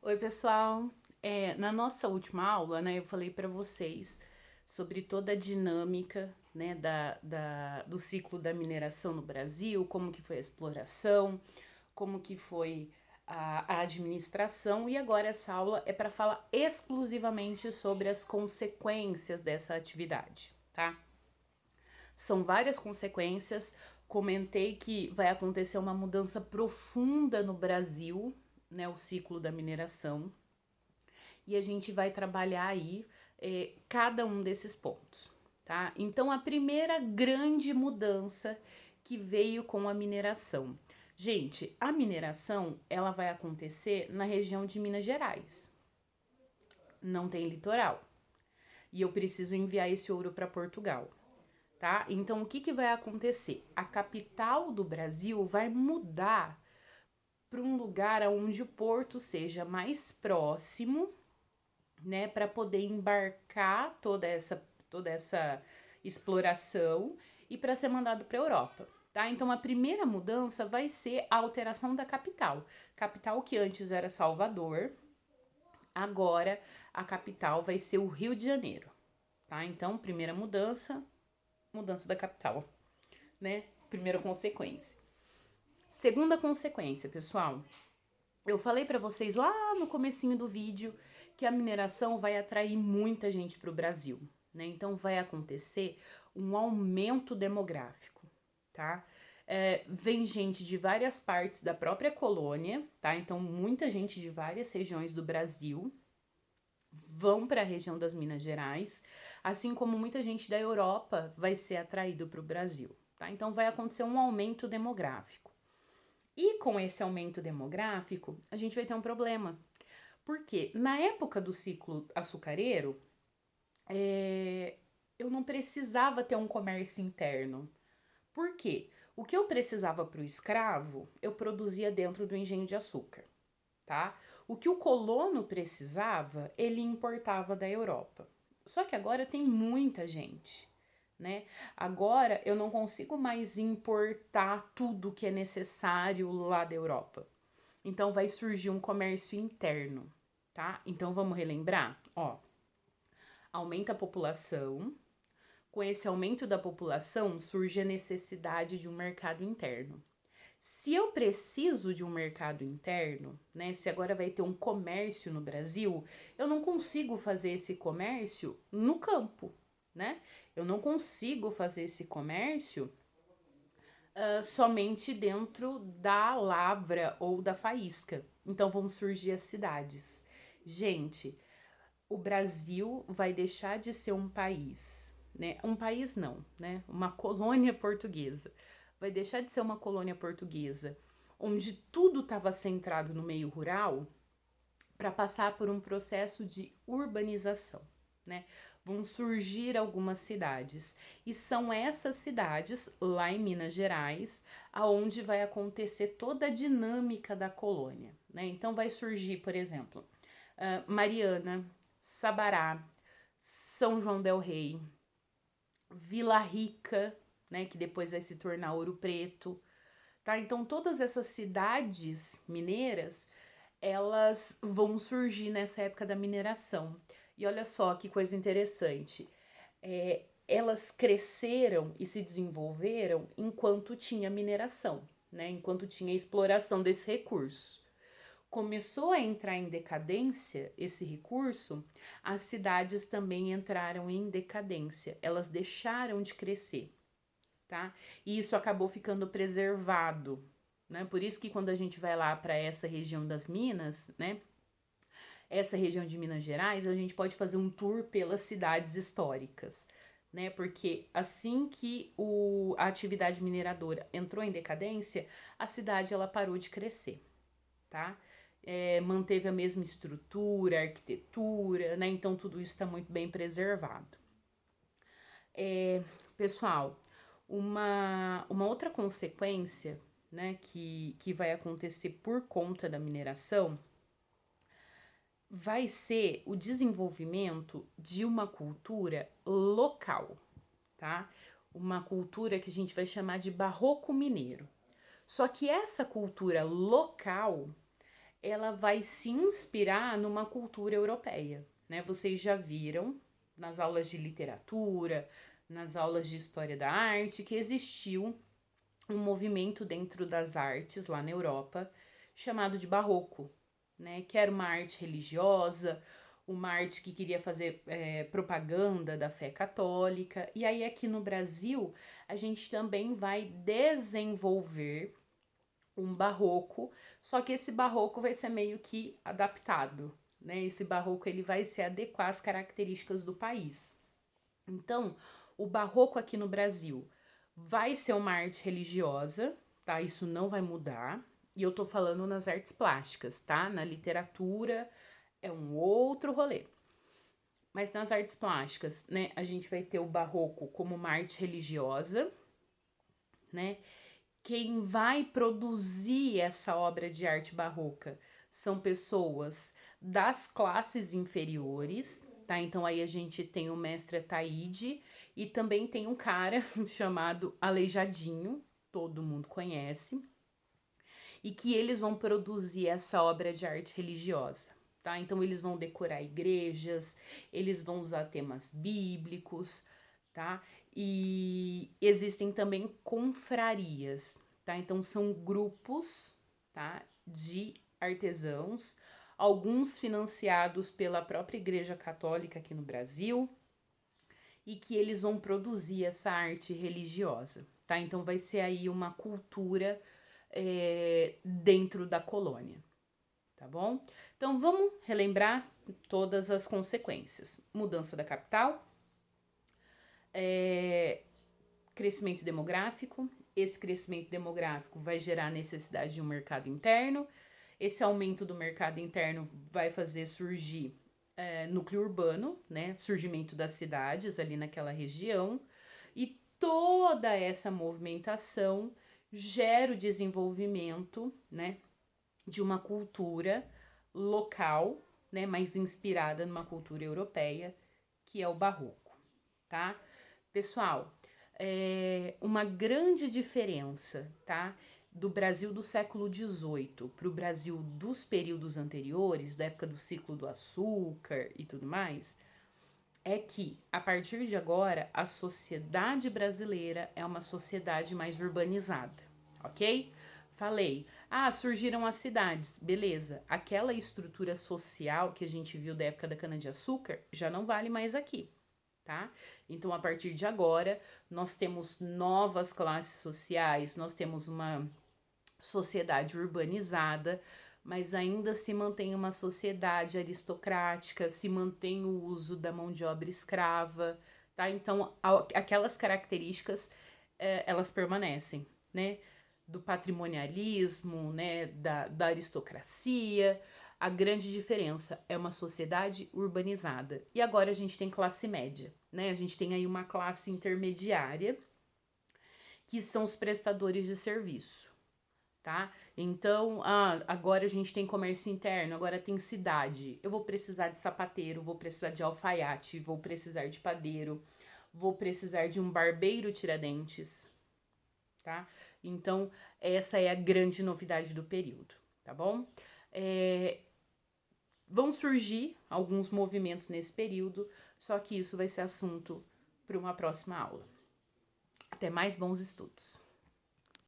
Oi, pessoal. Na nossa última aula, né, eu falei para vocês sobre toda a dinâmica, né, do ciclo da mineração no Brasil, como que foi a exploração, como que foi a administração, e agora essa aula é para falar exclusivamente sobre as consequências dessa atividade, tá? São várias consequências. Comentei que vai acontecer uma mudança profunda no Brasil, né, o ciclo da mineração, e a gente vai trabalhar aí cada um desses pontos, tá? Então, a primeira grande mudança que veio com a mineração. Gente, a mineração, ela vai acontecer na região de Minas Gerais. Não tem litoral. E eu preciso enviar esse ouro para Portugal, tá? Então, o que, que vai acontecer? A capital do Brasil vai mudar para um lugar onde o porto seja mais próximo, né, para poder embarcar toda essa exploração e para ser mandado para a Europa. Tá? Então a primeira mudança vai ser a alteração da capital. Capital que antes era Salvador, agora a capital vai ser o Rio de Janeiro. Tá? Então, primeira mudança, mudança da capital, né? Primeira consequência. Segunda consequência, pessoal, eu falei para vocês lá no comecinho do vídeo que a mineração vai atrair muita gente para o Brasil, né? Então vai acontecer um aumento demográfico, tá? Vem gente de várias partes da própria colônia, tá? Então muita gente de várias regiões do Brasil vão para a região das Minas Gerais, assim como muita gente da Europa vai ser atraído para o Brasil, tá? Então vai acontecer um aumento demográfico. E com esse aumento demográfico, a gente vai ter um problema. Porque na época do ciclo açucareiro, eu não precisava ter um comércio interno. Por quê? O que eu precisava para o escravo, eu produzia dentro do engenho de açúcar, tá? O que o colono precisava, ele importava da Europa. Só que agora tem muita gente, né? Agora eu não consigo mais importar tudo que é necessário lá da Europa. Então vai surgir um comércio interno, tá? Então vamos relembrar, ó. Aumenta a população. Com esse aumento da população surge a necessidade de um mercado interno. Se eu preciso de um mercado interno, né? Se agora vai ter um comércio no Brasil, eu não consigo fazer esse comércio no campo, né? Eu não consigo fazer esse comércio somente dentro da lavra ou da faísca. Então vão surgir as cidades. Gente, o Brasil vai deixar de ser um país, né? Um país não, né? Uma colônia portuguesa. Vai deixar de ser uma colônia portuguesa, onde tudo estava centrado no meio rural, para passar por um processo de urbanização, né? Vão surgir algumas cidades e são essas cidades lá em Minas Gerais aonde vai acontecer toda a dinâmica da colônia, né? Então vai surgir, por exemplo, Mariana, Sabará, São João del Rei, Vila Rica, né, que depois vai se tornar Ouro Preto, tá? Então todas essas cidades mineiras, elas vão surgir nessa época da mineração. E olha só que coisa interessante. Elas cresceram e se desenvolveram enquanto tinha mineração, né? Enquanto tinha exploração desse recurso. Começou a entrar em decadência esse recurso, as cidades também entraram em decadência, elas deixaram de crescer, tá? E isso acabou ficando preservado, né? Por isso que quando a gente vai lá para essa região das Minas, né? Essa região de Minas Gerais, a gente pode fazer um tour pelas cidades históricas, né? Porque assim que a atividade mineradora entrou em decadência, a cidade ela parou de crescer, tá? Manteve a mesma estrutura, arquitetura, né? Então tudo isso está muito bem preservado. Pessoal, uma outra consequência, né, que vai acontecer por conta da mineração vai ser o desenvolvimento de uma cultura local, tá? Uma cultura que a gente vai chamar de barroco mineiro. Só que essa cultura local ela vai se inspirar numa cultura europeia, né? Vocês já viram nas aulas de literatura, nas aulas de história da arte, que existiu um movimento dentro das artes lá na Europa chamado de barroco, né? Que era uma arte religiosa, uma arte que queria fazer propaganda da fé católica. E aí aqui no Brasil a gente também vai desenvolver um barroco, só que esse barroco vai ser meio que adaptado, né? Esse barroco ele vai se adequar às características do país. Então, o barroco aqui no Brasil vai ser uma arte religiosa, tá? Isso não vai mudar. E eu tô falando nas artes plásticas, tá? Na literatura é um outro rolê. Mas nas artes plásticas, né, a gente vai ter o barroco como uma arte religiosa, né? Quem vai produzir essa obra de arte barroca são pessoas das classes inferiores, tá? Então aí a gente tem o mestre Ataíde e também tem um cara chamado Aleijadinho, todo mundo conhece, e que eles vão produzir essa obra de arte religiosa, tá? Então eles vão decorar igrejas, eles vão usar temas bíblicos, tá? E existem também confrarias, tá? Então são grupos, tá, de artesãos, alguns financiados pela própria Igreja Católica aqui no Brasil, e que eles vão produzir essa arte religiosa, tá? Então vai ser aí uma cultura dentro da colônia, tá bom? Então vamos relembrar todas as consequências: mudança da capital, crescimento demográfico. Esse crescimento demográfico vai gerar necessidade de um mercado interno. Esse aumento do mercado interno vai fazer surgir núcleo urbano, né? Surgimento das cidades ali naquela região. E toda essa movimentação gera o desenvolvimento, né, de uma cultura local, né, mais inspirada numa cultura europeia, que é o barroco, tá? Pessoal, uma grande diferença, tá, do Brasil do século XVIII para o Brasil dos períodos anteriores, da época do ciclo do açúcar e tudo mais, é que, a partir de agora, a sociedade brasileira é uma sociedade mais urbanizada, ok? Falei, surgiram as cidades, beleza. Aquela estrutura social que a gente viu da época da cana-de-açúcar já não vale mais aqui, tá? Então, a partir de agora, nós temos novas classes sociais, nós temos uma sociedade urbanizada, mas ainda se mantém uma sociedade aristocrática, se mantém o uso da mão de obra escrava, tá? Então, aquelas características, elas permanecem, né? Do patrimonialismo, né? Da aristocracia. A grande diferença é uma sociedade urbanizada. E agora a gente tem classe média, né? A gente tem aí uma classe intermediária, que são os prestadores de serviço, tá? Então, agora a gente tem comércio interno, agora tem cidade. Eu vou precisar de sapateiro, vou precisar de alfaiate, vou precisar de padeiro, vou precisar de um barbeiro tiradentes, tá? Então, essa é a grande novidade do período, tá bom? Vão surgir alguns movimentos nesse período, só que isso vai ser assunto para uma próxima aula. Até mais, bons estudos!